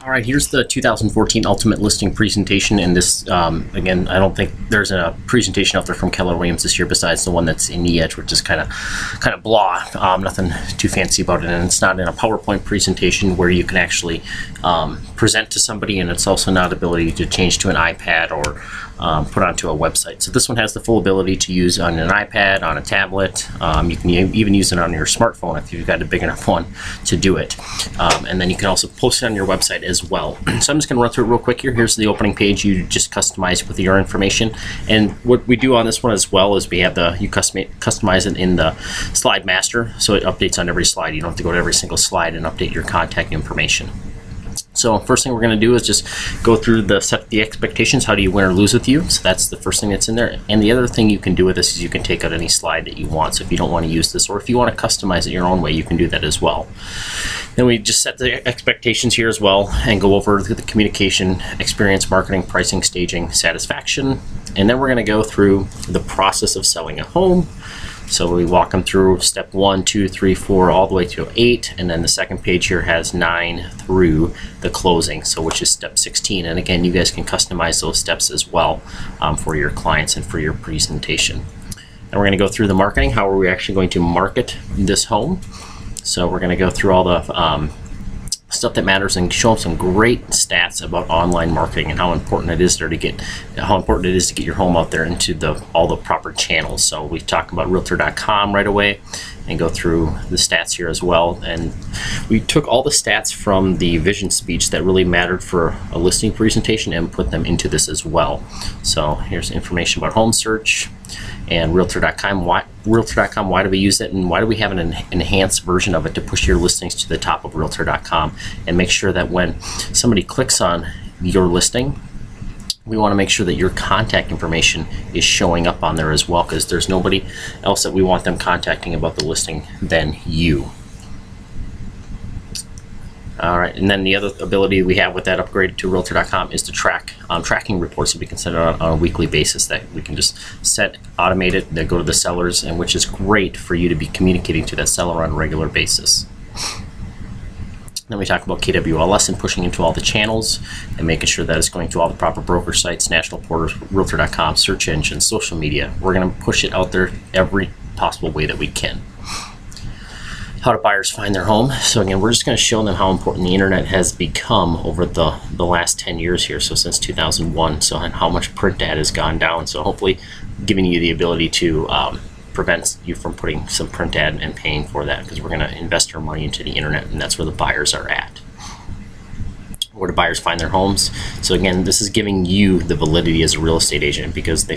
All right, here's the 2014 Ultimate Listing presentation, and this, again, I don't think there's a presentation out there from Keller Williams this year besides the one that's in the Edge, which is kind of blah, nothing too fancy about it, and it's not in a PowerPoint presentation where you can actually present to somebody, and it's also not ability to change to an iPad or put onto a website. So this one has the full ability to use on an iPad, on a tablet. You can even use it on your smartphone if you've got a big enough one to do it. And then you can also post it on your website as well. So I'm just going to run through it real quick here. Here's the opening page. You just customize with your information. And what we do on this one as well is we have you customize it in the slide master, so it updates on every slide. You don't have to go to every single slide and update your contact information. So first thing we're going to do is just go through set the expectations. How do you win or lose with you? So that's the first thing that's in there. And the other thing you can do with this is you can take out any slide that you want. So if you don't want to use this, or if you want to customize it your own way, you can do that as well. Then we just set the expectations here as well and go over the communication, experience, marketing, pricing, staging, satisfaction. And then we're going to go through the process of selling a home. So we walk them through step 1, 2, 3, 4, all the way to 8, and then the second page here has 9 through the closing, so which is step 16. And again, you guys can customize those steps as well for your clients and for your presentation. And we're going to go through the marketing. How are we actually going to market this home? So we're going to go through all the stuff that matters and show them some great stats about online marketing and how important it is to get your home out there into all the proper channels. So we talk about Realtor.com right away and go through the stats here as well. And we took all the stats from the vision speech that really mattered for a listing presentation and put them into this as well. So here's information about home search and Realtor.com. Why do we use it, and why do we have an enhanced version of it to push your listings to the top of Realtor.com and make sure that when somebody clicks on your listing, we want to make sure that your contact information is showing up on there as well, because there's nobody else that we want them contacting about the listing than you. All right, and then the other ability we have with that upgrade to Realtor.com is to track tracking reports that we can send out on a weekly basis that we can just set, automate it, that go to the sellers, and which is great for you to be communicating to that seller on a regular basis. Then we talk about KWLS and pushing into all the channels and making sure that it's going to all the proper broker sites, national portals, Realtor.com, search engines, social media. We're going to push it out there every possible way that we can. How do buyers find their home? So again, we're just going to show them how important the internet has become over the last 10 years here, so since 2001, so and how much print ad has gone down. So hopefully giving you the ability to prevent you from putting some print ad and paying for that, because we're going to invest our money into the internet, and that's where the buyers are at. Where do buyers find their homes? So again, this is giving you the validity as a real estate agent, because they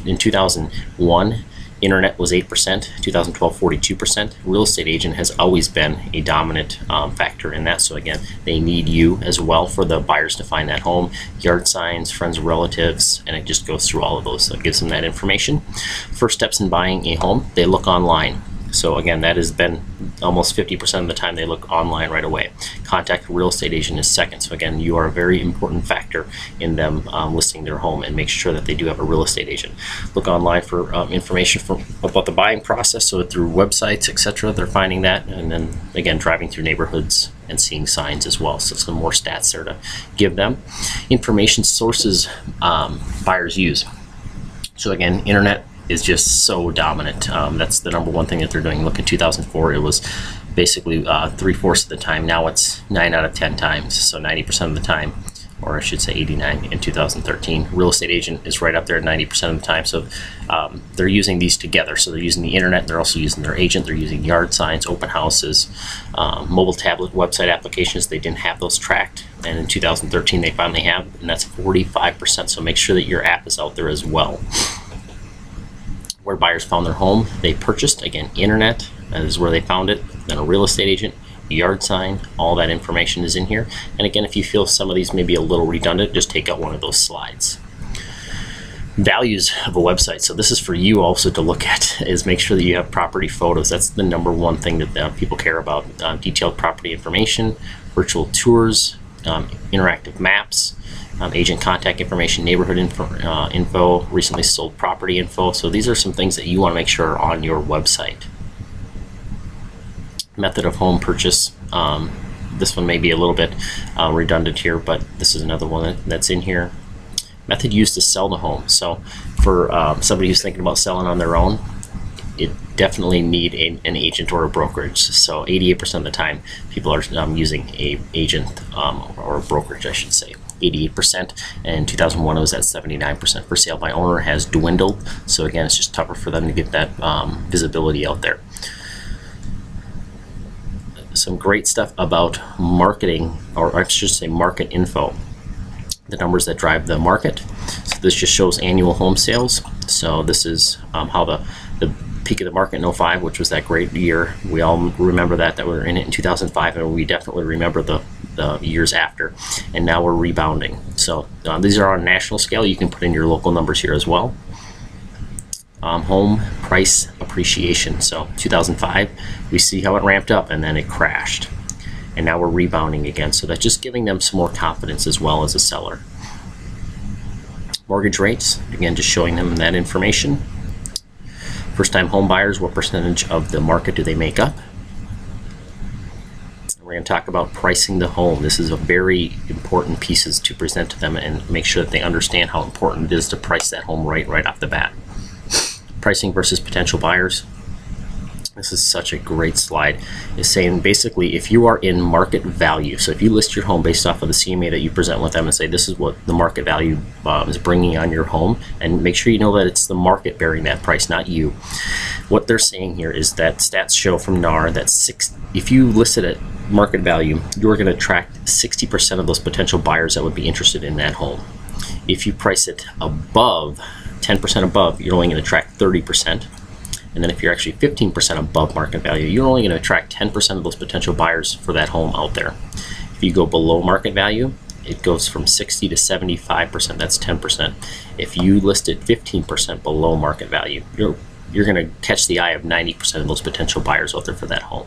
in 2001, internet was 8%, 2012 42%. Real estate agent has always been a dominant factor in that. So again, they need you as well for the buyers to find that home, yard signs, friends, relatives, and it just goes through all of those. So it gives them that information. First steps in buying a home, they look online. So again, that has been almost 50% of the time they look online right away. Contact a real estate agent is second. So again, you are a very important factor in them listing their home, and make sure that they do have a real estate agent. Look online for information about the buying process, so through websites, etc. They're finding that, and then again, driving through neighborhoods and seeing signs as well. So some more stats there to give them. Information sources buyers use. So again, internet is just so dominant. That's the number one thing that they're doing. Look, in 2004, it was basically 3/4 of the time. Now it's 9 out of 10 times, so 90% of the time, or I should say 89 in 2013. Real estate agent is right up there at 90% of the time. So they're using these together. So they're using the internet, they're also using their agent, they're using yard signs, open houses, mobile tablet website applications. They didn't have those tracked, and in 2013 they finally have, and that's 45%. So make sure that your app is out there as well. Where buyers found their home, they purchased, again, internet, that is where they found it, then a real estate agent, yard sign, all that information is in here. And again, if you feel some of these may be a little redundant, just take out one of those slides. Values of a website. So this is for you also to look at, is make sure that you have property photos. That's the number one thing that people care about. Detailed property information, virtual tours, interactive maps, agent contact information, neighborhood info, recently sold property info. So these are some things that you want to make sure are on your website. Method of home purchase, this one may be a little bit redundant here, but this is another one that's in here. Method used to sell the home. So for somebody who's thinking about selling on their own, it definitely need an agent or a brokerage. So 88% of the time, people are using a agent or a brokerage, I should say. 88%, and in 2001 it was at 79%. For sale by owner has dwindled, so again, it's just tougher for them to get that visibility out there. Some great stuff about marketing, or I should say market info. The numbers that drive the market. So this just shows annual home sales. So this is how the peak of the market in 05, which was that great year. We all remember that we were in it in 2005, and we definitely remember the years after. And now we're rebounding. So these are on a national scale. You can put in your local numbers here as well. Home price appreciation. So 2005, we see how it ramped up and then it crashed. And now we're rebounding again. So that's just giving them some more confidence as well as a seller. Mortgage rates, again, just showing them that information. First-time home buyers, what percentage of the market do they make up? We're going to talk about pricing the home. This is a very important piece to present to them and make sure that they understand how important it is to price that home right off the bat. Pricing versus potential buyers. This is such a great slide. It's saying basically if you are in market value, so if you list your home based off of the CMA that you present with them and say this is what the market value is bringing on your home, and make sure you know that it's the market bearing that price, not you. What they're saying here is that stats show from NAR that if you list it at market value, you're going to attract 60% of those potential buyers that would be interested in that home. If you price it above, 10% above, you're only going to attract 30%. And then if you're actually 15% above market value, you're only going to attract 10% of those potential buyers for that home out there. If you go below market value, it goes from 60 to 75%. That's 10%. If you list it 15% below market value, you're going to catch the eye of 90% of those potential buyers out there for that home.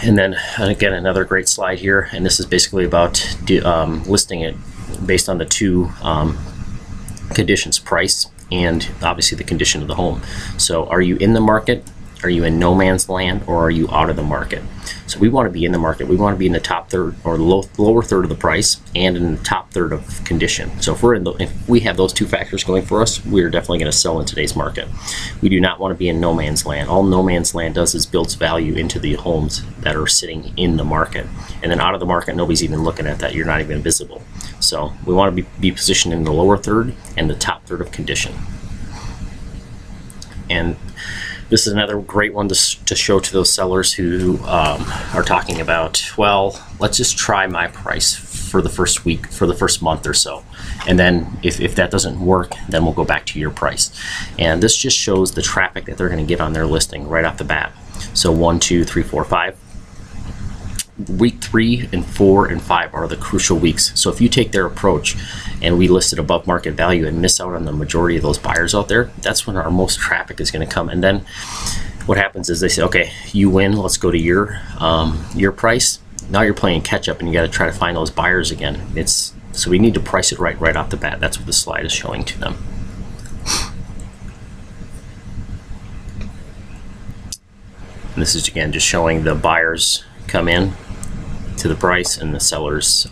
And then again, another great slide here, and this is basically about listing it based on the two conditions: price and obviously the condition of the home. So are you in the market, are you in no man's land, or are you out of the market? So we want to be in the market. We want to be in the top third or lower third of the price and in the top third of condition. So if we have those two factors going for us, we're definitely going to sell in today's market. We do not want to be in no man's land. All no man's land does is builds value into the homes that are sitting in the market. And then out of the market, nobody's even looking at that. You're not even visible. So we want to be positioned in the lower third and the top third of condition. And this is another great one to show to those sellers who are talking about, well, let's just try my price for the first week, for the first month or so. And then if that doesn't work, then we'll go back to your price. And this just shows the traffic that they're going to get on their listing right off the bat. So 1, 2, 3, 4, 5. Week 3 and 4 and 5 are the crucial weeks. So if you take their approach and we list it above market value and miss out on the majority of those buyers out there, that's when our most traffic is going to come. And then what happens is they say, okay, you win, let's go to your price. Now you're playing catch up and you got to try to find those buyers again. So we need to price it right off the bat. That's what the slide is showing to them. And this is again just showing the buyers come in to the price and the seller's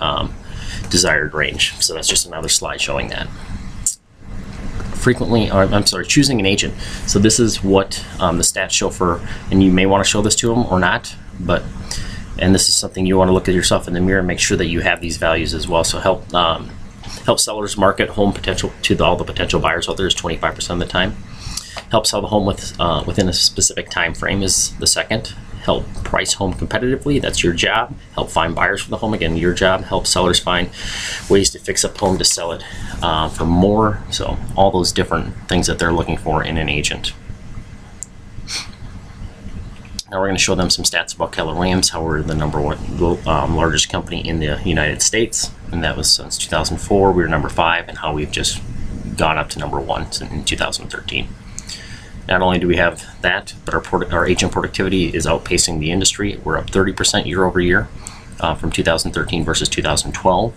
desired range. So that's just another slide showing that. Choosing an agent. So this is what the stats show for, and you may want to show this to them or not, and this is something you want to look at yourself in the mirror and make sure that you have these values as well. So help sellers market home potential to all the potential buyers out there is 25% of the time. Help sell the home within a specific time frame is the second. Help price home competitively, that's your job. Help find buyers for the home, again, your job. Help sellers find ways to fix up home to sell it for more. So all those different things that they're looking for in an agent. Now we're going to show them some stats about Keller Williams, how we're the #1 largest company in the United States, and that was since 2004. We were number 5, and how we've just gone up to #1 in 2013. Not only do we have that, but our agent productivity is outpacing the industry. We're up 30% year over year from 2013 versus 2012.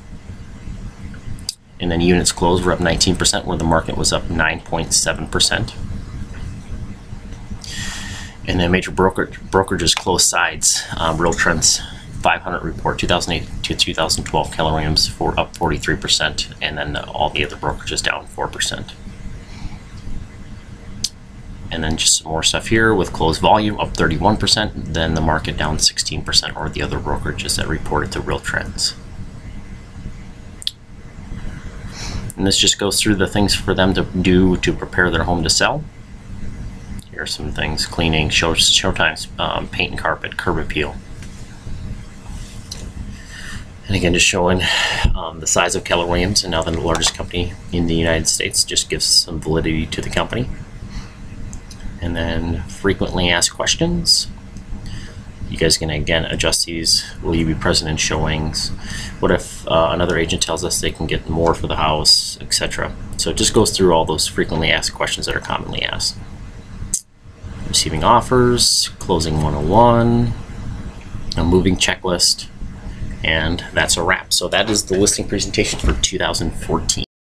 And then units closed were up 19%, where the market was up 9.7%. And then major brokerages closed sides. RealTrends 500 report 2008 to 2012, Keller Williams up 43%, and then all the other brokerages down 4%. And then just some more stuff here with closed volume up 31%, then the market down 16%, or the other brokerages that reported to RealTrends. And this just goes through the things for them to do to prepare their home to sell. Here are some things: cleaning, showtimes, paint and carpet, curb appeal. And again, just showing the size of Keller Williams, and now the largest company in the United States, just gives some validity to the company. And then frequently asked questions. You guys can again adjust these. Will you be present in showings? What if another agent tells us they can get more for the house, etc. So it just goes through all those frequently asked questions that are commonly asked. Receiving offers, closing 101, a moving checklist, and that's a wrap. So that is the listing presentation for 2014.